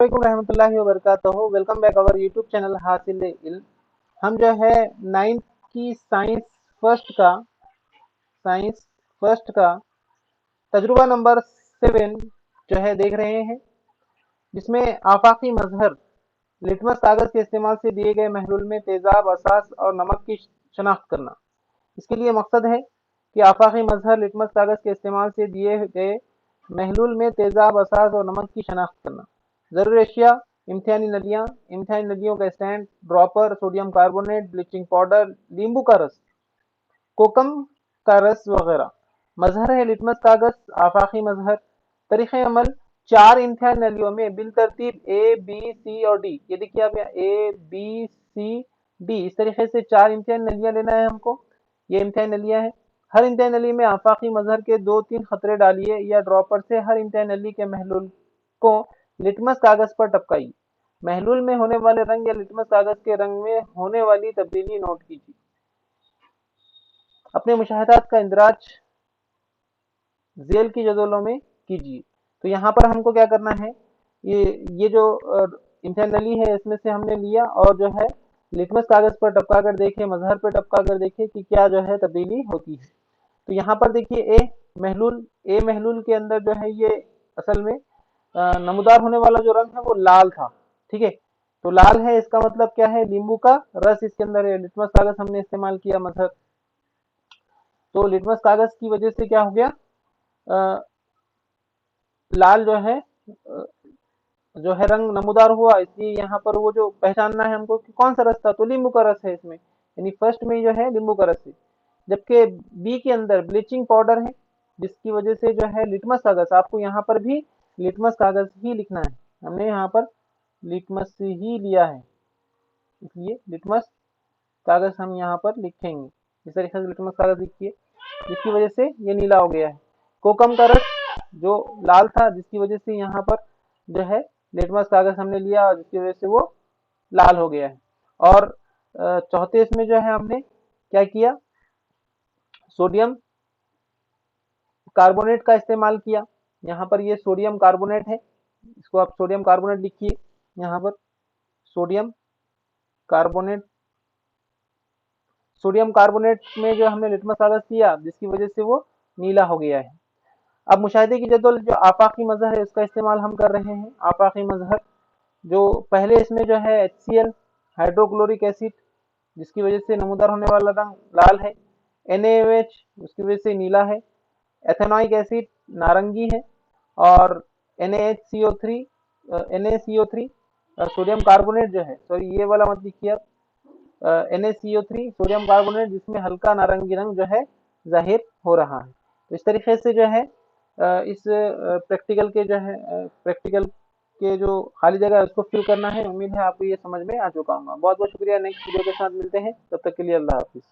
वालेकुम रहमतुल्लाहि व बरकातहू। Welcome back our YouTube channel Hasil Ilm. हम जो है नाइन्थ की साइंस फर्स्ट का तजुर्बा नंबर 7 जो है देख रहे हैं, जिसमें आफाकी मजहर लिटमस कागज के इस्तेमाल से दिए गए महलूल में तेजाब, असास और नमक की शनाख्त करना। इसके लिए मकसद है कि आफाकी मजहर लिटमस कागज के इस्तेमाल से दिए गए महलूल में तेजाब, असास और नमक की शनाख्त करना। जरूरी अशिया: इम्तिहानी नलियों का stand, dropper, sodium carbonate, bleaching powder, नींबू का रस, कोकम का रस वगैरह। मजहर है लिटमस कागज, आफाकी मजहर। तरीक़े अमल: 4 इम्तिहानी नलियों में बिल तरतीब ए, बी, सी और डी। ये देखिए आप यहाँ ए, बी, सी, डी, इस तरीके से 4 इम्तिहानी नलियां लेना है हमको। ये इम्तिहानी नलियां हैं। हर इम्तिहानी नली में आफाकी मजहर के 2-3 खतरे डालिए या ड्रॉपर से हर इम्तिहानी नली के महलूल को लिटमस कागज पर टपकाइए। महलूल में होने वाले रंग या लिटमस कागज के रंग में होने वाली तब्दीली नोट कीजिए। अपने मुशाहदात का इंदराज झेल की जदोलों में कीजिए। तो यहाँ पर हमको क्या करना है, ये जो इम्तिहानी नली है इसमें से हमने लिया और जो है लिटमस कागज पर टपका कर देखे, मजहर पर टपका कर देखे कि क्या जो है तब्दीली होती है। तो यहाँ पर देखिए ए महलूल के अंदर जो है ये असल में नमूदार होने वाला जो रंग है वो लाल था। ठीक है, तो लाल है, इसका मतलब क्या है, नींबू का रस इसके अंदर है। लिटमस कागज हमने इस्तेमाल किया मजहर, तो लिटमस कागज की वजह से क्या हो गया, अ, लाल जो है रंग नमूदार हुआ। इसलिए यहाँ पर वो जो पहचानना है हमको कि कौन सा रस था, तो नींबू का रस है इसमें, यानी फर्स्ट में जो है नींबू का रस है। जबकि बी के अंदर ब्लीचिंग पाउडर है, जिसकी वजह से जो है लिटमस कागज, आपको यहाँ पर भी लिटमस कागज ही लिखना है। हमने यहाँ पर लिटमस ही लिया है, इसलिए लिटमस कागज हम यहाँ पर लिखेंगे। इस तरीके से लिटमस कागज लिखिए, जिसकी वजह से ये नीला हो गया है। कोकम का रस जो लाल था, जिसकी वजह से यहाँ पर जो है लिटमस कागज हमने लिया और जिसकी वजह से वो लाल हो गया है। और चौथे इसमें जो है हमने क्या किया, सोडियम कार्बोनेट का इस्तेमाल किया। यहाँ पर ये सोडियम कार्बोनेट है, इसको आप सोडियम कार्बोनेट लिखिए। यहाँ पर सोडियम कार्बोनेट, सोडियम कार्बोनेट में जो हमने लिटमस कागज किया जिसकी वजह से वो नीला हो गया है। अब मुशाहिदे की जदोल जो आफाकी मजहर है उसका इस्तेमाल हम कर रहे हैं। आफाकी मजहर जो पहले इसमें जो है HCl हाइड्रोक्लोरिक एसिड, जिसकी वजह से नमूदार होने वाला रंग लाल है। NaOH उसकी वजह से नीला है। एथेनॉइक एसिड नारंगी है। और NaCO3 NaCO3 सोडियम कार्बोनेट जो है, सॉरी ये वाला मत लिखिए आप, NaCO3 सोडियम कार्बोनेट, जिसमें हल्का नारंगी रंग जो है जाहिर हो रहा है। तो इस तरीके से जो है इस प्रैक्टिकल के जो खाली जगह है उसको फिल करना है। उम्मीद है आपको ये समझ में आ चुका होगा। बहुत बहुत शुक्रिया। नेक्स्ट वीडियो के साथ मिलते हैं, तब तक के लिए अल्लाह हाफिज।